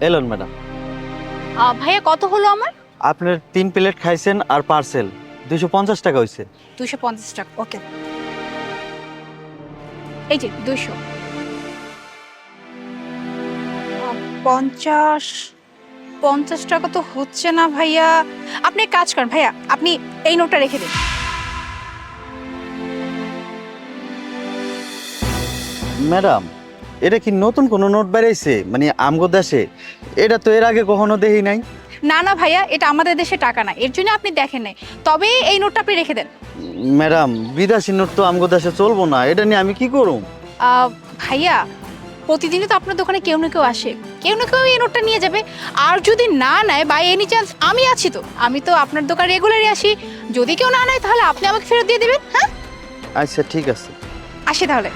এলেন ম্যাডাম। ভাইয়া কত হলো আমার? আপনার 3 প্লেট খাইছেন আর পার্সেল 250 টাকা হয়েছে। 250 টাকা, ওকে। এই যে 200। 50 টাকা তো হচ্ছে না ভাইয়া। আপনি এক কাজ করেন ভাইয়া, আপনি এই নোটটা রেখে দিন। ম্যাডাম, এটা কি নতুন কোনো নোট বেরিয়েছে মানে আমগো দেশে? এটা তো এর আগে কখনো দেখি নাই। না না ভাইয়া, এটা আমাদের দেশে টাকা না, এর জন্য আপনি দেখেন নাই। তবে এই নোটটা আপনি রেখে দেন। ম্যাডাম, বিদেশি নোট তো আমগো দেশে চলবো না, এটা নিয়ে আমি কি করব? ভাইয়া, প্রতিদিনই তো আপনার দোকানে কেউ না কেউ আসে, কেউ না কেউ এই নোটটা নিয়ে যাবে। আর যদি না নেয় বাই এনি চান্স, আমি আছি তো, আমি তো আপনার দোকান রেগুলারই আসি। যদি কেউ না নেয় তাহলে আপনি আমাকে ফেরত দিয়ে দেবেন। হ্যাঁ, আচ্ছা ঠিক আছে। আসি তাহলে।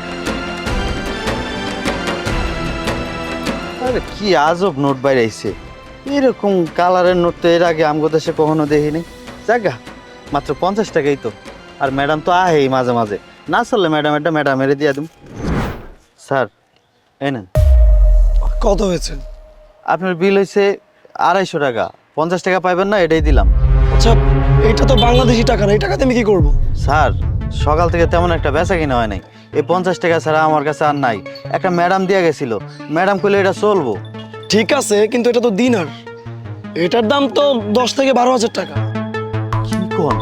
আরে কি আজব নোট বেরিয়েছে! এরকম কালারের নোট তো এর আগে আমগো দেশে কখনো দেখিনি। জাগা, মাত্র 50 টাকাই তো। আর ম্যাডাম তো আহেই মাঝে মাঝে, না চললে ম্যাডাম এটা ম্যাডামের দিয়ে দিম। স্যার, এই নেন। কত হয়েছে? আপনার বিল হয়েছে 250 টাকা। 50 টাকা পাইবেন না, এটাই দিলাম। আচ্ছা, এটা তো বাংলাদেশি টাকা না, এই টাকাতে আমি কি করব? স্যার, সকাল থেকে তেমন একটা বেচা কিনা হয় নাই। এই 50 টাকা ছাড়া আমার কাছে আর নাই। একটা ম্যাডাম দিয়ে গেছিল, ম্যাডাম কইলে এটা চলবো। ঠিক আছে, কিন্তু এটা তো দিনার, এটার দাম তো 10 থেকে 12 হাজার টাকা। কি কোন?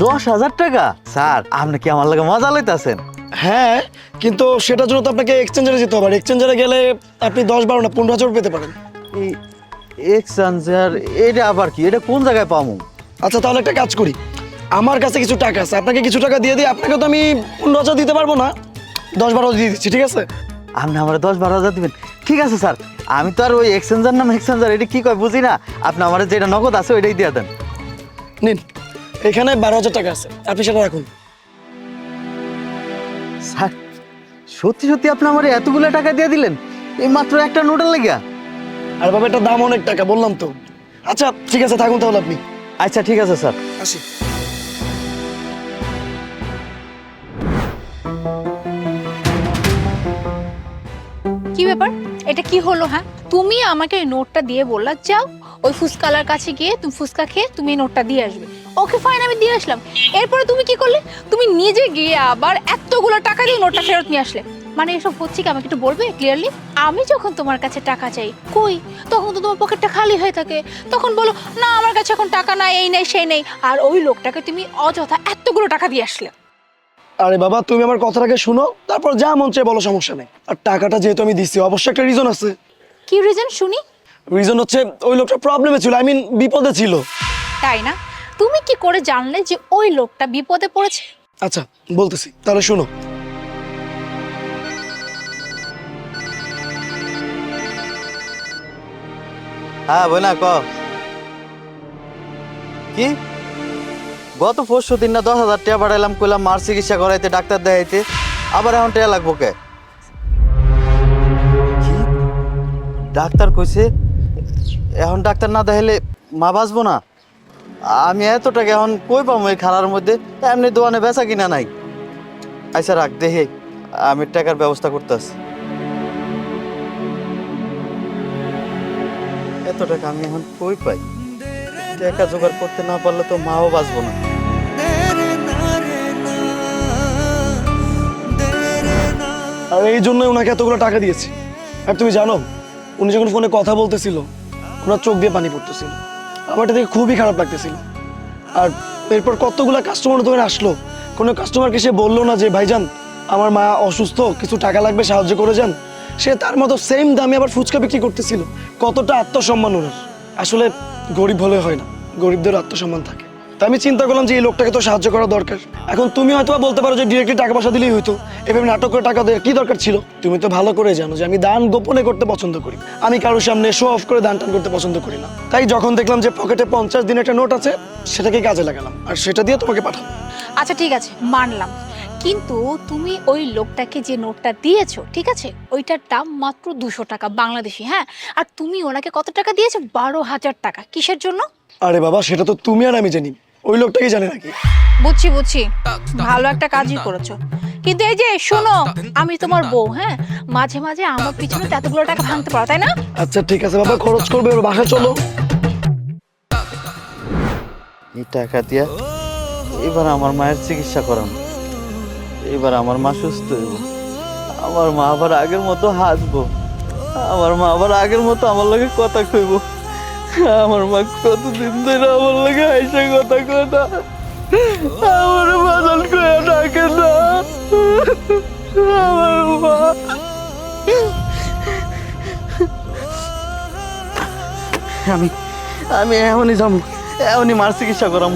10,000 টাকা? স্যার, আপনি কি আমার লাগে মজা লইতাছেন? হ্যাঁ, কিন্তু সেটার জন্য তো আপনাকে এক্সচেঞ্জারে যেতে হবে। আর এক্সচেঞ্জারে গেলে আপনি 10-12 না 15 হাজার পেতে পারেন। এই এক্সচেঞ্জার, এটা আবার কি? এটা কোন জায়গায় পাবো? আচ্ছা, তাহলে একটা কাজ করি, আমার কাছে কিছু টাকা আছে, আপনাকে কিছু টাকা দিয়ে দিই। আপনাকে তো আমি 15 হাজার দিতে পারবো না, 10-12 দিয়ে দিচ্ছি, ঠিক আছে? আপনি আমার 10-12 হাজার দিবেন? ঠিক আছে স্যার, আমি তো আর ওই এক্সচেঞ্জার নাম এক্সচেঞ্জার এটা কি কয় বুঝি না। আপনি আমার যেটা নগদ আছে ওইটাই দিয়ে দেন। নিন, এখানে 12 হাজার টাকা আছে, আপনি সেটা রাখুন। স্যার, সত্যি সত্যি আপনি আমার এতগুলো টাকা দিয়ে দিলেন এই মাত্র একটা নোটের লেগা? আর বাবা, এটার দাম অনেক টাকা, বললাম তো। আচ্ছা ঠিক আছে, থাকুন তাহলে আপনি। আচ্ছা ঠিক আছে স্যার। আসি। কি ব্যাপার, এটা কি হলো? হ্যাঁ, তুমি আমাকে এই নোটটা দিয়ে বললা যাও ওই ফুচকালার কাছে গিয়ে তুমি ফুচকা খেয়ে তুমি এই নোটটা দিয়ে আসবে। ওকে ফাইন, আমি দিয়ে আসলাম। এরপরে তুমি কি করলে? তুমি নিজে গিয়ে আবার এতগুলো টাকা দিয়ে নোটটা ফেরত নিয়ে আসলে। মানে এসব হচ্ছে কি, আমাকে একটু বলবে ক্লিয়ারলি? আমি যখন তোমার কাছে টাকা চাই, কই তখন তো তোমার পকেটটা খালি হয়ে থাকে। তখন বলো না আমার কাছে এখন টাকা নাই, এই নেই সেই নেই। আর ওই লোকটাকে তুমি অযথা এতগুলো টাকা দিয়ে আসলে। আরে বাবা, তুমি আমার কথাটাকে শুনো, তারপর যা মন চায় বলো, সমস্যা নেই। আর টাকাটা যেহেতু আমি দিচ্ছি, অবশ্যই একটা রিজন আছে। কি রিজন শুনি? রিজন হচ্ছে ওই লোকটা প্রবলেমে ছিল, বিপদে ছিল। তাই না? তুমি কি করে জানলে যে ওই লোকটা বিপদে পড়েছে? আচ্ছা বলতেছি, তাহলে শুনো। হ্যাঁ বইনা ক। কি গত 4 দিন না 10,000 টাকা পাঠাইলাম, কইলাম মার চিকিৎসা করাইতে, ডাক্তার দেখাইতে, আবার এখন টাকা লাগবো কে? কি ডাক্তার কইছে এখন ডাক্তার না দেখাইলে মা বাঁচবো না? আমি এত টাকা এখন কই পাবো এই খারার মধ্যে? এমনি দোকানে বেচা কিনা নাই। আচ্ছা রাখ, দেখে আমি টাকার ব্যবস্থা করতেছি। এত টাকা আমি এখন কই পাই? টাকা জোগাড় করতে না পারলে তো মাও বাঁচবো না। আর এই জন্য ওনাকে এতগুলো টাকা দিয়েছি। আর তুমি জানো, উনি যখন ফোনে কথা বলতেছিল ওনার চোখ দিয়ে পানি পড়তেছিল, আমার এটা দেখে খুবই খারাপ লাগতেছিল। আর এরপর কতগুলো কাস্টমার ধরে আসলো, কোনো কাস্টমারকে সে বললো না যে ভাইজান আমার মা অসুস্থ, কিছু টাকা লাগবে, সাহায্য করে যান। সে তার মতো সেম দামে আবার ফুচকা বিক্রি করতেছিল। কতটা আত্মসম্মান ওনার! আসলে গরিব হলে হয় না, গরিবদের আত্মসম্মান থাকে। তা আমি চিন্তা করলাম যে এই লোকটাকে তো সাহায্য করা দরকার। এখন তুমি হয়তো বলতে পারো যে ডিরেক্টলি টাকা পয়সা দিলেই হইতো, এভাবে নাটক করে টাকা দেওয়ার কি দরকার ছিল? তুমি তো ভালো করে জানো যে আমি দান গোপনে করতে পছন্দ করি, আমি কারোর সামনে শো অফ করে দান টান করতে পছন্দ করি না। তাই যখন দেখলাম যে পকেটে 50 দিনের একটা নোট আছে, সেটাকে কাজে লাগালাম আর সেটা দিয়ে তোমাকে পাঠালাম। আচ্ছা ঠিক আছে, মানলাম। কিন্তু তুমি ওই লোকটাকে যে নোটটা দিয়েছো, ঠিক আছে, ওইটার দাম মাত্র 200 টাকা বাংলাদেশি। হ্যাঁ, আর তুমি ওনাকে কত টাকা দিয়েছো? 12,000 টাকা। কিসের জন্য? আরে বাবা, সেটা তো তুমি আর আমি জানি, ওই লোকটাকে জানে নাকি? বুঝছি বুঝছি, ভালো একটা কাজই করেছো। কিন্তু এই যে শোনো, আমি তোমার বউ, হ্যাঁ, মাঝে মাঝে আমার পিছনে তো এতগুলো টাকা ভাঙতে পারো, তাই না? আচ্ছা ঠিক আছে বাবা, খরচ করবে, এবার বাসা চলো। এই টাকা দিয়া এবার আমার মায়ের চিকিৎসা করাম, এবার আমার মা সুস্থ হইব, আমার মা আবার আগের মতো হাসবো, আমার মা আবার আগের মতো আমার লগে কথা কইব। আমার মা কতদিন ধরে আমার লগে হাসে কথা কয় না, আমার বাদল কয়ে ডাকে না, আমার মা। আমি আমি এখনই যাবো, এখনই মার চিকিৎসা করাম।